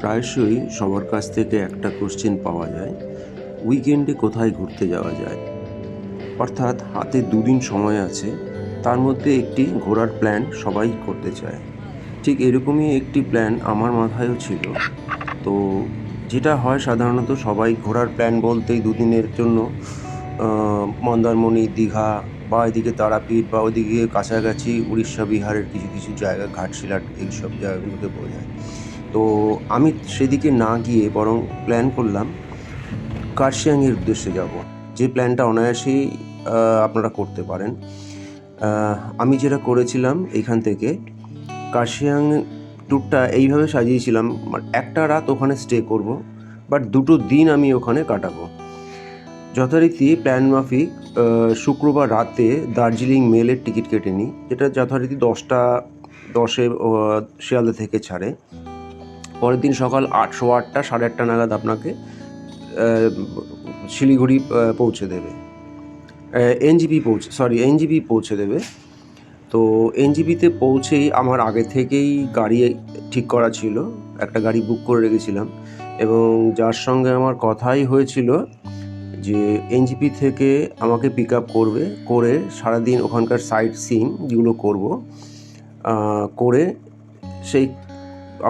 প্রায়শই সবার কাছ থেকে একটা কোশ্চেন পাওয়া যায়, উইকেন্ডে কোথায় ঘুরতে যাওয়া যায়। অর্থাৎ হাতে দুদিন সময় আছে, তার মধ্যে একটি ঘোরার প্ল্যান সবাই করতে চায়। ঠিক এরকমই একটি প্ল্যান আমার মাথায়ও ছিল। তো যেটা হয় সাধারণত সবাই ঘোরার প্ল্যান বলতেই দুদিনের জন্য মন্দারমণি, দীঘা বা এদিকে তারাপীঠ বা ওদিকে কাছাকাছি উড়িষ্যা, বিহারের কিছু কিছু জায়গা, ঘাটশিলা, এইসব জায়গাগুলোকে বোঝায়। তো আমি সেদিকে না গিয়ে বরং প্ল্যান করলাম কার্শিয়াংয়ের উদ্দেশ্যে যাব, যে প্ল্যানটা অনায়াসেই আপনারা করতে পারেন। আমি যেটা করেছিলাম এইখান থেকে কার্শিয়াং ট্যুরটা এইভাবে সাজিয়েছিলাম, একটা রাত ওখানে স্টে করব, বাট 2টো দিন আমি ওখানে কাটাবো। যথারীতি প্ল্যান মাফিক শুক্রবার রাতে দার্জিলিং মেলের টিকিট কেটে নিই, যেটা যথারীতি 10টা 10-এ শিয়ালদা থেকে ছাড়ে। পরের দিন সকাল 8:15 8:30 নাগাদ আপনাকে শিলিগুড়ি পৌঁছে দেবে, এনজিপি পৌঁছে দেবে। তো এনজিপিতে পৌঁছেই আমার আগে থেকেই গাড়ি ঠিক করা ছিল, একটা গাড়ি বুক করে রেখেছিলাম, এবং যার সঙ্গে আমার কথাই হয়েছিল যে এনজিপি থেকে আমাকে পিক আপ করে সারাদিন ওখানকার সাইট সিইং যেগুলো করব করে সেই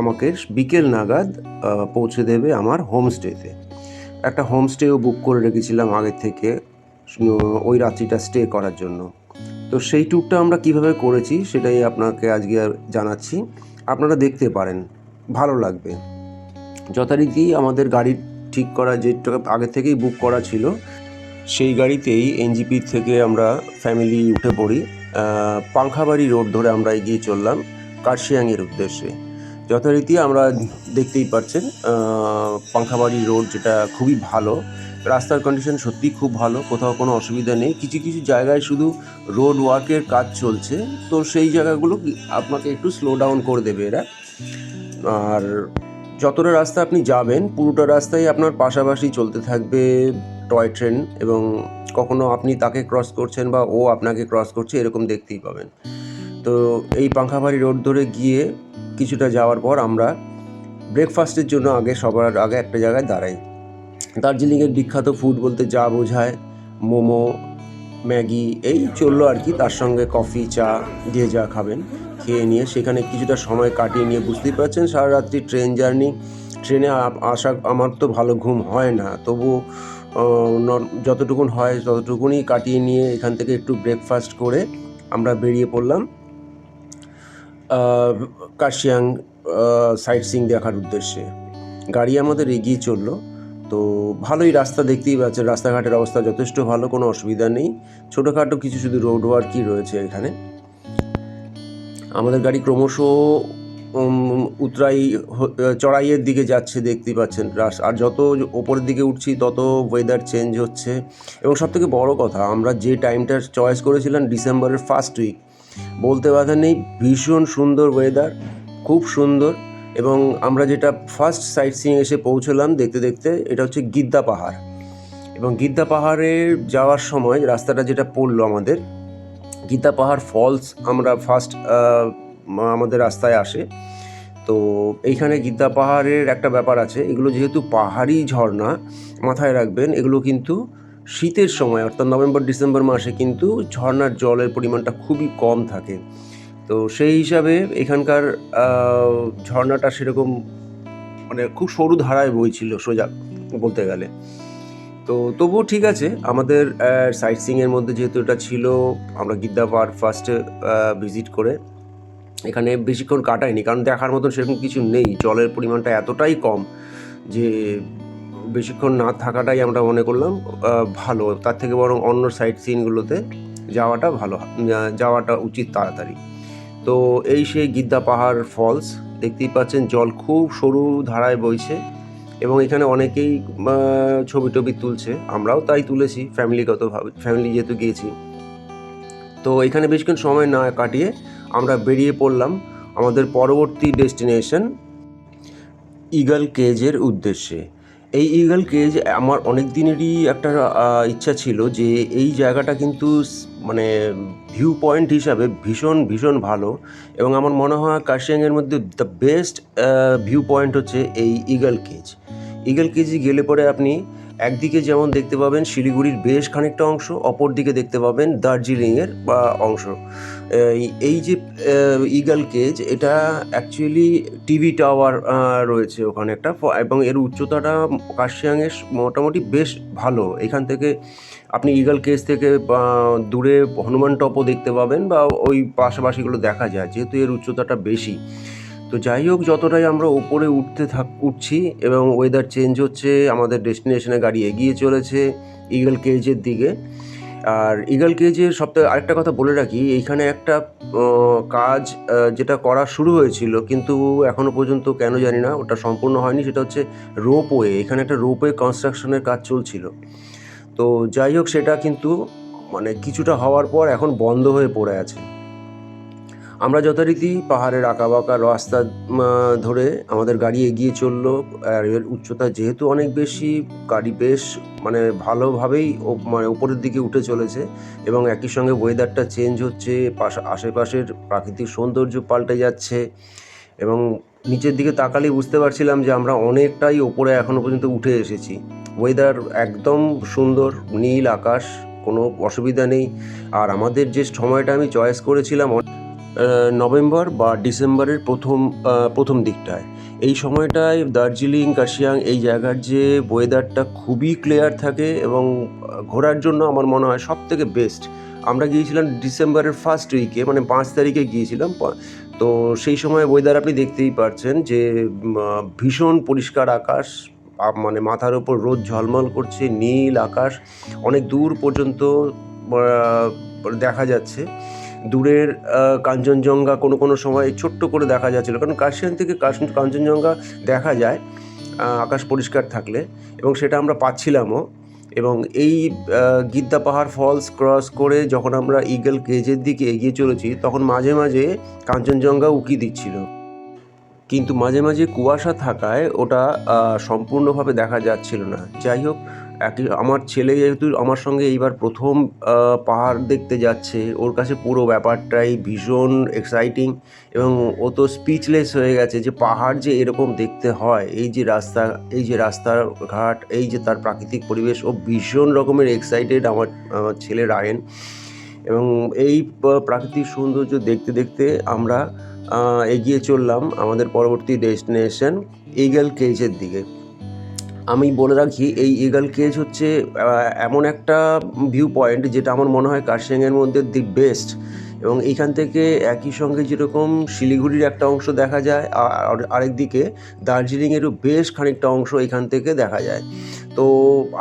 আমাকে বিকেল নাগাদ পৌঁছে দেবে আমার হোমস্টেতে। একটা হোমস্টেও বুক করে রেখেছিলাম আগে থেকে ওই রাত্রিটা স্টে করার জন্য। তো সেই ট্যুরটা আমরা কিভাবে করেছি সেটাই আপনাকে আজকে জানাচ্ছি, আপনারা দেখতে পারেন, ভালো লাগবে। যথারীতি আমাদের গাড়ি ঠিক করা, যেটা আগে থেকেই বুক করা ছিল, সেই গাড়িতেই এনজিপি থেকে আমরা ফ্যামিলি উঠে পড়ি। পাংখাবাড়ি রোড ধরে আমরা এগিয়ে চললাম কার্শিয়াংয়ের উদ্দেশ্যে। যথারীতি আমরা দেখতেই পাচ্ছেন পাংখাবাড়ি রোড, যেটা খুবই ভালো, রাস্তার কন্ডিশন সত্যিই খুব ভালো, কোথাও কোনো অসুবিধা নেই। কিছু কিছু জায়গায় শুধু রোড ওয়ার্কের কাজ চলছে, তো সেই জায়গাগুলো আপনাকে একটু স্লো ডাউন করে দেবে এরা। আর যতটা রাস্তা আপনি যাবেন পুরোটা রাস্তায় আপনার পাশাপাশি চলতে থাকবে টয় ট্রেন, এবং কখনো আপনি তাকে ক্রস করছেন বা ও আপনাকে ক্রস করছে, এরকম দেখতেই পাবেন। তো এই পাংখাবাড়ি রোড ধরে গিয়ে কিছুটা যাওয়ার পর আমরা ব্রেকফাস্টের জন্য সবার আগে একটা জায়গায় দাঁড়াই। দার্জিলিংয়ের বিখ্যাত ফুড বলতে যা বোঝায়, মোমো, ম্যাগি, এই চললো আর কি, তার সঙ্গে কফি, চা, যে যা খাবেন খেয়ে নিয়ে সেখানে কিছুটা সময় কাটিয়ে নিয়ে, বুঝতেই পারছেন সারা রাত্রি ট্রেন জার্নি, ট্রেনে আসা আমার তো ভালো ঘুম হয় না, তবু যতটুকুন হয় ততটুকুনি কাটিয়ে নিয়ে এখান থেকে একটু ব্রেকফাস্ট করে আমরা বেরিয়ে পড়লাম কার্শিয়াং সাইট সিইং দেখার উদ্দেশ্যে। গাড়ি আমাদের এগিয়ে চললো। তো ভালোই রাস্তা, দেখতেই পাচ্ছেন রাস্তাঘাটের অবস্থা যথেষ্ট ভালো, কোনো অসুবিধা নেই। ছোটোখাটো কিছু শুধু রোড ওয়ার্কই রয়েছে এখানে। আমাদের গাড়ি ক্রমশ চড়াইয়ের দিকে যাচ্ছে, দেখতেই পাচ্ছেন। আর যত ওপরের দিকে উঠছি তত ওয়েদার চেঞ্জ হচ্ছে, এবং সবথেকে বড় কথা, আমরা যে টাইমটা চয়েস করেছিলাম ডিসেম্বরের ফার্স্ট উইক, বলতে বাধা নেই, ভীষণ সুন্দর ওয়েদার, খুব সুন্দর। এবং আমরা যেটা ফার্স্ট সাইট সিইং এসে পৌঁছলাম দেখতে দেখতে, এটা হচ্ছে গিদ্দা পাহাড়। এবং গিদ্দা পাহাড়ে যাওয়ার সময় রাস্তাটা যেটা পড়লো আমাদের, গিদ্দা পাহাড় ফলস আমরা ফার্স্ট আমাদের রাস্তায় আসে। তো এইখানে গিদ্দা পাহাড়ের একটা ব্যাপার আছে, এগুলো যেহেতু পাহাড়ি ঝর্ণা, মাথায় রাখবেন এগুলো কিন্তু শীতের সময় অর্থাৎ নভেম্বর ডিসেম্বর মাসে কিন্তু ঝর্ণার জলের পরিমাণটা খুবই কম থাকে। তো সেই হিসাবে এখানকার ঝর্ণাটা সেরকম মানে খুব সরু ধারায় বইছিল সোজা বলতে গেলে। তো তবুও ঠিক আছে, আমাদের সাইট সিইংয়ের মধ্যে যেহেতু এটা ছিল, আমরা গিদ্দা পাহাড় ফার্স্টে ভিজিট করে এখানে বেশিক্ষণ কাটাইনি, কারণ দেখার মতন সেরকম কিছু নেই, জলের পরিমাণটা এতটাই কম যে বেশিক্ষণ না থাকাটাই আমরা মনে করলাম ভালো, তার থেকে বরং অন্য সাইট সিইংগুলোতে যাওয়াটা উচিত তাড়াতাড়ি। তো এই সেই গিদ্দা পাহাড় ফলস, দেখতেই পাচ্ছেন জল খুব সরু ধারায় বইছে, এবং এখানে অনেকেই ছবি টবি তুলছে, আমরাও তাই তুলেছি ফ্যামিলিগতভাবে, ফ্যামিলি যেহেতু গিয়েছি। তো এখানে বেশিক্ষণ সময় না কাটিয়ে আমরা বেরিয়ে পড়লাম আমাদের পরবর্তী ডেস্টিনেশন ঈগল কেজের উদ্দেশ্যে। এই ঈগল কেজ আমার অনেক দিনেরই একটা ইচ্ছা ছিল যে এই জায়গাটা কিন্তু মানে ভিউ পয়েন্ট হিসাবে ভীষণ ভীষণ ভালো, এবং আমার মনে হয় কার্শিয়াংয়ের মধ্যে দ্য বেস্ট ভিউ পয়েন্ট হচ্ছে এই ঈগল কেজ। ঈগল কেজে গেলে পরে আপনি একদিকে যেমন দেখতে পাবেন শিলিগুড়ির বেশ খানিকটা অংশ, অপর দিকে দেখতে পাবেন দার্জিলিংয়ের অংশ। এই যে ঈগল কেজ, এটা অ্যাকচুয়ালি টিভি টাওয়ার রয়েছে ওখানে একটা, এবং এর উচ্চতাটা কার্শিয়াংয়ের মোটামুটি বেশ ভালো। এখান থেকে আপনি ঈগল কেজ থেকে দূরে হনুমান টপও দেখতে পাবেন, বা ওই পাশাপাশিগুলো দেখা যায় যেহেতু এর উচ্চতাটা বেশি। তো যাই হোক, যতটাই আমরা ওপরে উঠছি এবং ওয়েদার চেঞ্জ হচ্ছে, আমাদের ডেস্টিনেশনে গাড়ি এগিয়ে চলেছে ঈগল কেজের দিকে। আর ঈগল কেজের সবথেকে আরেকটা কথা বলে রাখি, এইখানে একটা কাজ যেটা করা শুরু হয়েছিল কিন্তু এখনও পর্যন্ত কেন জানি না ওটা সম্পূর্ণ হয়নি, সেটা হচ্ছে রোপওয়ে। এখানে একটা রোপওয়ে কনস্ট্রাকশনের কাজ চলছিল। তো যাই হোক, সেটা কিন্তু মানে কিছুটা হওয়ার পর এখন বন্ধ হয়ে পড়ে আছে। আমরা যথারীতি পাহাড়ের আঁকাবাঁকা রাস্তা ধরে আমাদের গাড়ি এগিয়ে চললো। আর এর উচ্চতা যেহেতু অনেক বেশি, গাড়ি বেশ মানে ভালোভাবেই মানে উপরের দিকে উঠে চলেছে, এবং একই সঙ্গে ওয়েদারটা চেঞ্জ হচ্ছে, আশেপাশের প্রাকৃতিক সৌন্দর্য পাল্টে যাচ্ছে, এবং নিচের দিকে তাকালেই বুঝতে পারছিলাম যে আমরা অনেকটাই ওপরে এখনও পর্যন্ত উঠে এসেছি। ওয়েদার একদম সুন্দর, নীল আকাশ, কোনো অসুবিধা নেই। আর আমাদের যে সময়টা আমি চয়েস করেছিলাম নভেম্বর বা ডিসেম্বরের প্রথম দিকটায়, এই সময়টায় দার্জিলিং, কার্শিয়াং এই জায়গার যে ওয়েদারটা খুবই ক্লিয়ার থাকে, এবং ঘোরার জন্য আমার মনে হয় সব থেকে বেস্ট। আমরা গিয়েছিলাম ডিসেম্বরের ফার্স্ট উইকে, মানে 5 তারিখে গিয়েছিলাম। তো সেই সময় ওয়েদার আপনি দেখতেই পাচ্ছেন যে ভীষণ পরিষ্কার আকাশ, মানে মাথার ওপর রোদ ঝলমল করছে, নীল আকাশ অনেক দূর পর্যন্ত দেখা যাচ্ছে। দূরের কাঞ্চনজঙ্ঘা কোনো সময় ছোট্ট করে দেখা যাচ্ছিলো, কারণ কার্শিয়াং থেকে কাঞ্চনজঙ্ঘা দেখা যায় আকাশ পরিষ্কার থাকলে, এবং সেটা আমরা পাচ্ছিলামও। এবং এই গিদ্দা পাহাড় ফলস ক্রস করে যখন আমরা ঈগল কেজের দিকে এগিয়ে চলেছি, তখন মাঝে মাঝে কাঞ্চনজঙ্ঘা উঁকি দিচ্ছিল, কিন্তু মাঝে মাঝে কুয়াশা থাকায় ওটা সম্পূর্ণভাবে দেখা যাচ্ছিল না। যাই হোক, আমার ছেলে যেহেতু আমার সঙ্গে এইবার প্রথম পাহাড় দেখতে যাচ্ছে, ওর কাছে পুরো ব্যাপারটাই ভীষণ এক্সাইটিং, এবং ও তো স্পিচলেস হয়ে গেছে যে পাহাড় যে এরকম দেখতে হয়, এই যে রাস্তাঘাট, এই যে তার প্রাকৃতিক পরিবেশ, ও ভীষণ রকমের এক্সাইটেড আমার ছেলে রায়েন। এবং এই প্রাকৃতিক সৌন্দর্য দেখতে দেখতে আমরা এগিয়ে চললাম আমাদের পরবর্তী ডেস্টিনেশন ঈগল কেজের দিকে। আমি বলে রাখি, এই ঈগল কেজ হচ্ছে এমন একটা ভিউ পয়েন্ট যেটা আমার মনে হয় কার্শিয়াংয়ের মধ্যে দি বেস্ট, এবং এইখান থেকে একই সঙ্গে যেরকম শিলিগুড়ির একটা অংশ দেখা যায়, আর আরেকদিকে দার্জিলিংয়েরও বেশ খানিকটা অংশ এখান থেকে দেখা যায়। তো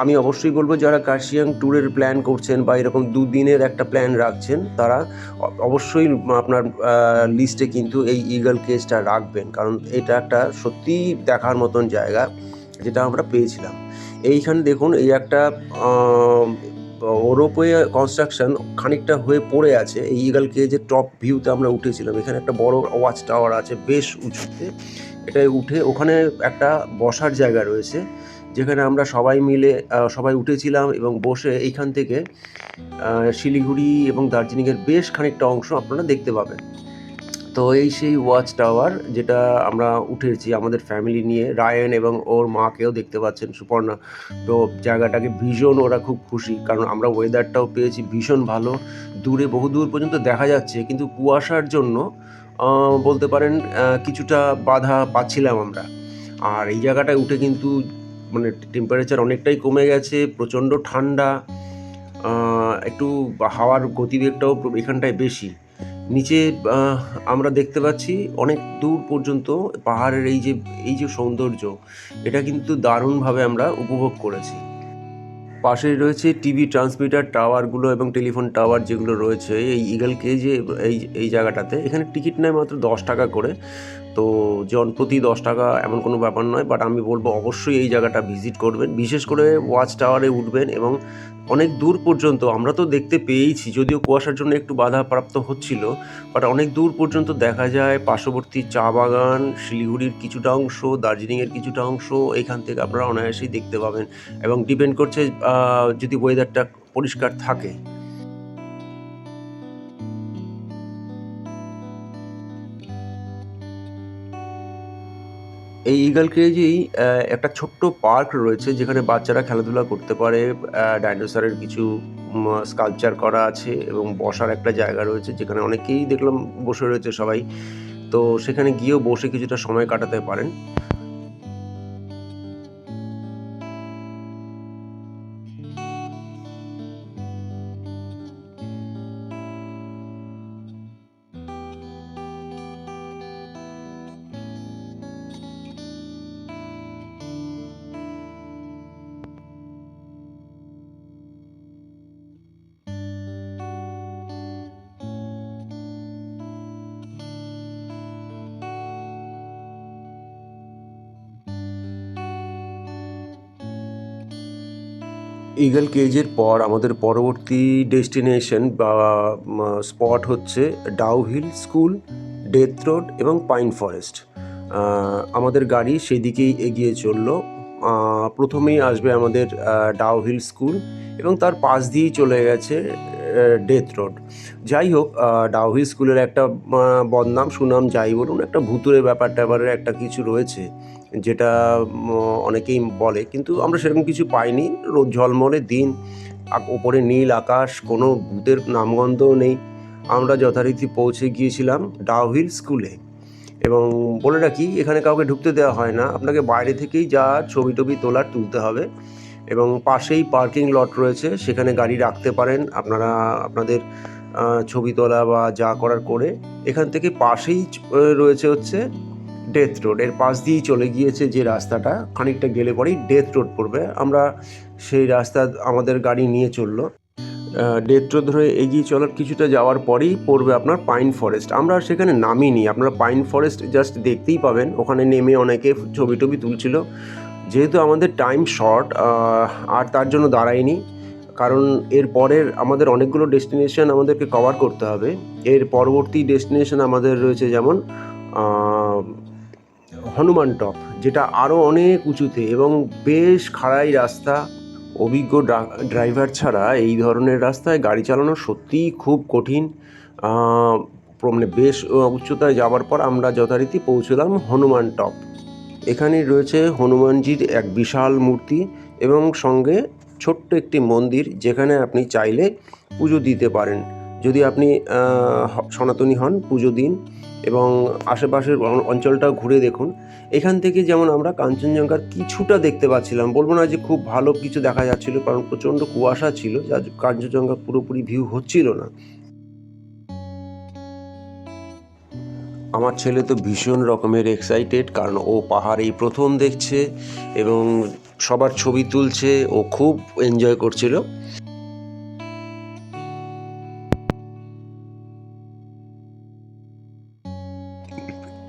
আমি অবশ্যই বলবো, যারা কার্শিয়াং ট্যুরের প্ল্যান করছেন বা এরকম 2 দিনের একটা প্ল্যান রাখছেন, তারা অবশ্যই আপনার লিস্টে কিন্তু এই ঈগল কেজটা রাখবেন, কারণ এটা একটা সত্যিই দেখার মতন জায়গা যেটা আমরা পেয়েছিলাম। এইখানে দেখুন, এই একটা রোপওয়ে কনস্ট্রাকশন খানিকটা হয়ে পড়ে আছে। এই ঈগল কেজের টপ ভিউতে আমরা উঠেছিলাম। এখানে একটা বড় ওয়াচ টাওয়ার আছে বেশ উঁচুতে। এটায় উঠে ওখানে একটা বসার জায়গা রয়েছে, যেখানে আমরা সবাই মিলে সবাই উঠেছিলাম, এবং বসে এইখান থেকে শিলিগুড়ি এবং দার্জিলিংয়ের বেশ খানিকটা অংশ আপনারা দেখতে পাবেন। তো এই সেই ওয়াচ টাওয়ার যেটা আমরা উঠেছি আমাদের ফ্যামিলি নিয়ে, রায়ান এবং ওর মাকেও দেখতে পাচ্ছেন, সুপর্ণা। তো জায়গাটাকে ভীষণ ওরা খুব খুশি, কারণ আমরা ওয়েদারটাও পেয়েছি ভীষণ ভালো, দূরে বহু দূর পর্যন্ত দেখা যাচ্ছে, কিন্তু কুয়াশার জন্য বলতে পারেন কিছুটা বাধা পাচ্ছিলাম আমরা। আর এই জায়গাটায় উঠে কিন্তু মানে টেম্পারেচার অনেকটাই কমে গেছে, প্রচণ্ড ঠান্ডা, একটু হাওয়ার গতিবেগটাও এখানটায় বেশি। নিচে আমরা দেখতে পাচ্ছি অনেক দূর পর্যন্ত পাহাড়ের এই যে সৌন্দর্য, এটা কিন্তু দারুণভাবে আমরা উপভোগ করেছি। পাশেই রয়েছে টিভি ট্রান্সমিটার টাওয়ারগুলো এবং টেলিফোন টাওয়ার যেগুলো রয়েছে এই ঈগল কেজে, এই জায়গাটাতে। এখানে টিকিট নেয় মাত্র 10 টাকা করে। তো জনপ্রতি 10 টাকা এমন কোনো ব্যাপার নয়, বাট আমি বলবো অবশ্যই এই জায়গাটা ভিজিট করবেন। বিশেষ করে ওয়াচ টাওয়ারে উঠবেন এবং অনেক দূর পর্যন্ত আমরা তো দেখতে পেয়েইছি, যদিও কুয়াশার জন্য একটু বাধাপ্রাপ্ত হচ্ছিল, বাট অনেক দূর পর্যন্ত দেখা যায় পার্শ্ববর্তী চা বাগান, শিলিগুড়ির কিছুটা অংশ, দার্জিলিংয়ের কিছুটা অংশ এখান থেকে আপনারা অনায়াসেই দেখতে পাবেন এবং ডিপেন্ড করছে যদি ওয়েদারটা পরিষ্কার থাকে। এই ঈগল কেজেই একটা ছোট্ট পার্ক রয়েছে যেখানে বাচ্চারা খেলাধুলা করতে পারে। ডাইনোসরের কিছু স্কাল্পচার করা আছে এবং বসার একটা জায়গা রয়েছে যেখানে অনেকেই দেখলাম বসে রয়েছে সবাই। তো সেখানে গিয়েও বসে কিছুটা সময় কাটাতে পারেন। ঈগল কেজের পর আমাদের পরবর্তী ডেস্টিনেশন বা স্পট হচ্ছে Dow Hill school, death road এবং পাইন ফরেস্ট। আমাদের গাড়ি সেদিকেই এগিয়ে চললো। প্রথমেই আসবে আমাদের ডাউ হিল স্কুল এবং তার পাশ দিয়েই চলে গেছে ডেথ রোড। যাই হোক, ডাউ হিল স্কুলের একটা বদনাম সুনাম যাই বলুন, একটা ভুতুড়ে ব্যাপার ট্যাপারের একটা কিছু রয়েছে যেটা অনেকেই বলে, কিন্তু আমরা সেরকম কিছু পাইনি। রোদ ঝলমলে দিন, ওপরে নীল আকাশ, কোনো ভূতের নামগন্ধও নেই। আমরা যথারীতি পৌঁছে গিয়েছিলাম ডাউ হিল স্কুলে এবং বলে রাখি এখানে কাউকে ঢুকতে দেওয়া হয় না, আপনাকে বাইরে থেকেই যা ছবি টবি তোলার তুলতে হবে এবং পাশেই পার্কিং লট রয়েছে, সেখানে গাড়ি রাখতে পারেন আপনারা আপনাদের ছবি তোলা বা যা করার করে। এখান থেকে পাশেই রয়েছে হচ্ছে ডেথ রোড। এর পাশ দিয়েই চলে গিয়েছে যে রাস্তাটা, খানিকটা গেলে পরেই ডেথ রোড পড়বে। আমরা সেই রাস্তা আমাদের গাড়ি নিয়ে চললো। ডেথ রোড ধরে এগিয়ে চলার কিছুটা যাওয়ার পরেই পড়বে আপনার পাইন ফরেস্ট। আমরা সেখানে নামিনি, আপনারা পাইন ফরেস্ট জাস্ট দেখতেই পাবেন। ওখানে নেমে অনেকে ছবি টবি তুলছিল। যেহেতু আমাদের টাইম শর্ট, আর তার জন্য দাঁড়াইনি, কারণ এর পরের আমাদের অনেকগুলো ডেস্টিনেশন আমাদেরকে কভার করতে হবে। এর পরবর্তী ডেস্টিনেশন আমাদের রয়েছে যেমন হনুমান টপ, যেটা আরও অনেক উঁচুতে এবং বেশ খাড়াই রাস্তা। অভিজ্ঞ ড্রাইভার ছাড়া এই ধরনের রাস্তায় গাড়ি চালানো সত্যিই খুব কঠিন। মানে বেশ উচ্চতায় যাওয়ার পর আমরা যথারীতি পৌঁছলাম হনুমান টপ। এখানে রয়েছে হনুমানজির এক বিশাল মূর্তি এবং সঙ্গে ছোট্ট একটি মন্দির যেখানে আপনি চাইলে পুজো দিতে পারেন। যদি আপনি সনাতনী হন, পুজো দিন এবং আশেপাশের অঞ্চলটাও ঘুরে দেখুন। এখান থেকে যেমন আমরা কাঞ্চনজঙ্ঘার কিছুটা দেখতে পাচ্ছিলাম, বলবো না যে খুব ভালো কিছু দেখা যাচ্ছিল, কারণ প্রচণ্ড কুয়াশা ছিল, যা কাঞ্চনজঙ্ঘা পুরোপুরি ভিউ হচ্ছিল না। আমার ছেলে তো ভীষণ রকমের এক্সাইটেড, কারণ ও পাহাড় এই প্রথম দেখছে এবং সবার ছবি তুলছে, ও খুব এনজয় করছিল।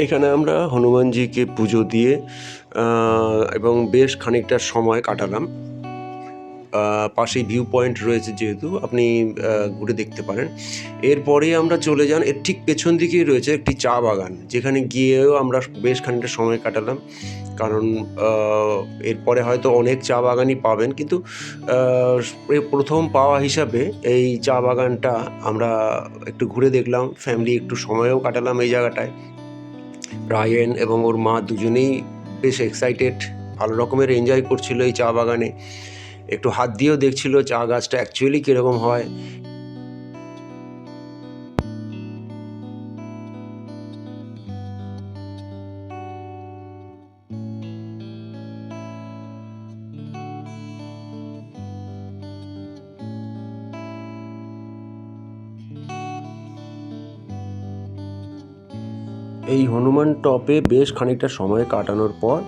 এখানে আমরা হনুমানজিকে পুজো দিয়ে এবং বেশ খানিকটা সময় কাটালাম। পাশেই ভিউ পয়েন্ট রয়েছে, যেহেতু আপনি ঘুরে দেখতে পারেন। এরপরে আমরা চলে যান, এর ঠিক পেছন দিকেই রয়েছে একটি চা বাগান, যেখানে গিয়েও আমরা বেশ খানিকটা সময় কাটালাম। কারণ এরপরে হয়তো অনেক চা বাগানই পাবেন, কিন্তু প্রথম পাওয়া হিসাবে এই চা বাগানটা আমরা একটু ঘুরে দেখলাম, ফ্যামিলি একটু সময়ও কাটালাম এই জায়গাটায়। রায়েন এবং ওর মা দুজনেই বেশ এক্সাইটেড, ভালো রকমের এনজয় করছিল এই চা বাগানে। একটু হাত দিয়েও দেখছিল চা গাছটা অ্যাকচুয়ালি কীরকম হয়। এই হনুমান টপে বেশ খানিকটা সময় কাটানোর পর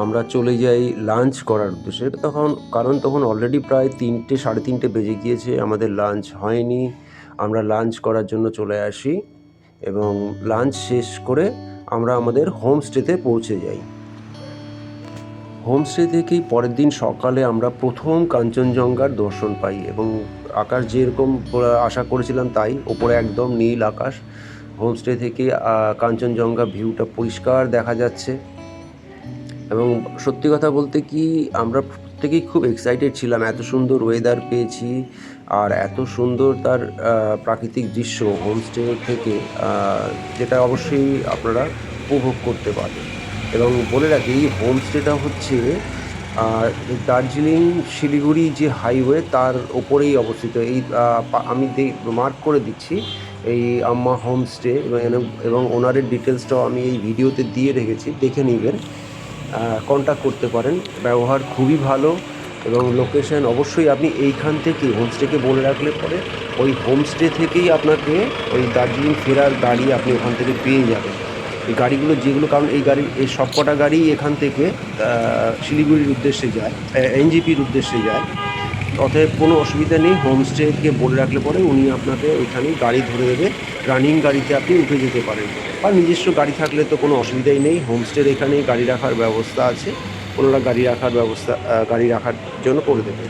আমরা চলে যাই লাঞ্চ করার উদ্দেশ্যে। কারণ তখন অলরেডি প্রায় 3টে সাড়ে 3টে বেজে গিয়েছে, আমাদের লাঞ্চ হয়নি। আমরা লাঞ্চ করার জন্য চলে আসি এবং লাঞ্চ শেষ করে আমরা আমাদের হোমস্টেতে পৌঁছে যাই। হোমস্টে থেকেই পরের দিন সকালে আমরা প্রথম কাঞ্চনজঙ্ঘার দর্শন পাই এবং আকাশ যেরকম আশা করেছিলাম তাই, ওপরে একদম নীল আকাশ। হোমস্টে থেকে কাঞ্চনজঙ্ঘা ভিউটা পরিষ্কার দেখা যাচ্ছে এবং সত্যি কথা বলতে কি আমরা প্রত্যেকেই খুব এক্সাইটেড ছিলাম, এত সুন্দর ওয়েদার পেয়েছি আর এত সুন্দর তার প্রাকৃতিক দৃশ্য হোমস্টে থেকে, যেটা অবশ্যই আপনারা উপভোগ করতে পারবেন। এবং বলে রাখি হোমস্টেটা হচ্ছে দার্জিলিং শিলিগুড়ি যে হাইওয়ে তার ওপরেই অবস্থিত। এই আমি মার্ক করে দিচ্ছি এই আম্মা হোমস্টে, এবং ওনারের ডিটেলসটাও আমি এই ভিডিওতে দিয়ে রেখেছি, দেখে নেবেন, কন্ট্যাক্ট করতে পারেন। ব্যবহার খুবই ভালো এবং লোকেশন অবশ্যই আপনি এইখান থেকে হোমস্টেকে বলে রাখলে পরে ওই হোমস্টে থেকেই আপনাকে ওই দার্জিলিং ফেরার গাড়ি আপনি ওখান থেকে পেয়ে যাবেন। এই গাড়িগুলো যেগুলো, কারণ এই সবকটা গাড়ি এখান থেকে শিলিগুড়ির উদ্দেশ্যে যায়, এনজিপির উদ্দেশ্যে যায়। অতএব কোনো অসুবিধা নেই, হোমস্টেকে বলে রাখলে পরে উনি আপনাকে ওইখানেই গাড়ি ধরে দেবে, রানিং গাড়িতে আপনি উঠে যেতে পারেন। আর নিজস্ব গাড়ি থাকলে তো কোনো অসুবিধাই নেই, হোমস্টের এখানেই গাড়ি রাখার ব্যবস্থা আছে, ওনারা গাড়ি রাখার জন্য করে দেবে।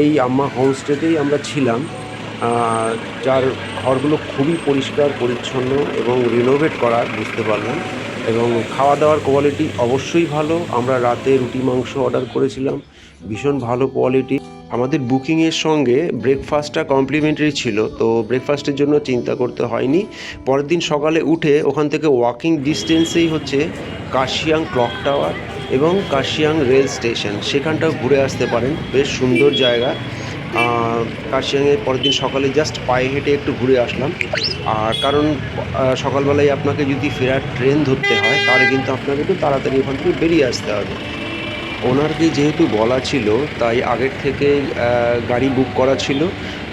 এই আম্মা হোমস্টেতেই আমরা ছিলাম, যার ঘরগুলো খুবই পরিষ্কার পরিচ্ছন্ন এবং রিনোভেট করা বুঝতে পারলাম। এবং খাওয়া দাওয়ার কোয়ালিটি অবশ্যই ভালো। আমরা রাতে রুটি মাংস অর্ডার করেছিলাম, ভীষণ ভালো কোয়ালিটি। আমাদের বুকিংয়ের সঙ্গে ব্রেকফাস্টটা কমপ্লিমেন্টারি ছিল, তো ব্রেকফাস্টের জন্য চিন্তা করতে হয়নি। পরের দিন সকালে উঠে ওখান থেকে ওয়াকিং ডিস্টেন্সেই হচ্ছে কার্শিয়াং ক্লক টাওয়ার এবং কার্শিয়াং রেল স্টেশন, সেখানটাও ঘুরে আসতে পারেন, বেশ সুন্দর জায়গা। কার্শিয়াংয়ে পরের দিন সকালে জাস্ট পায়ে হেঁটে একটু ঘুরে আসলাম। আর কারণ সকালবেলায় আপনাকে যদি ফেরার ট্রেন ধরতে হয় তাহলে কিন্তু আপনাকে একটু তাড়াতাড়ি ওখান থেকে বেরিয়ে আসতে হবে। ওনারকে যেহেতু বলা ছিল তাই আগের থেকে গাড়ি বুক করা ছিল।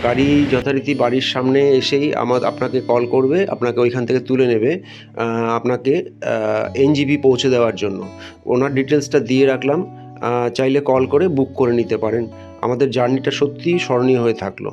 গাড়ি যথারীতি বাড়ির সামনে এসেই আপনাকে কল করবে, আপনাকে ওইখান থেকে তুলে নেবে, আপনাকে এনজিপি পৌঁছে দেওয়ার জন্য। ওনার ডিটেলসটা দিয়ে রাখলাম, চাইলে কল করে বুক করে নিতে পারেন। আমাদের জার্নিটা সত্যিই স্মরণীয় হয়ে থাকলো।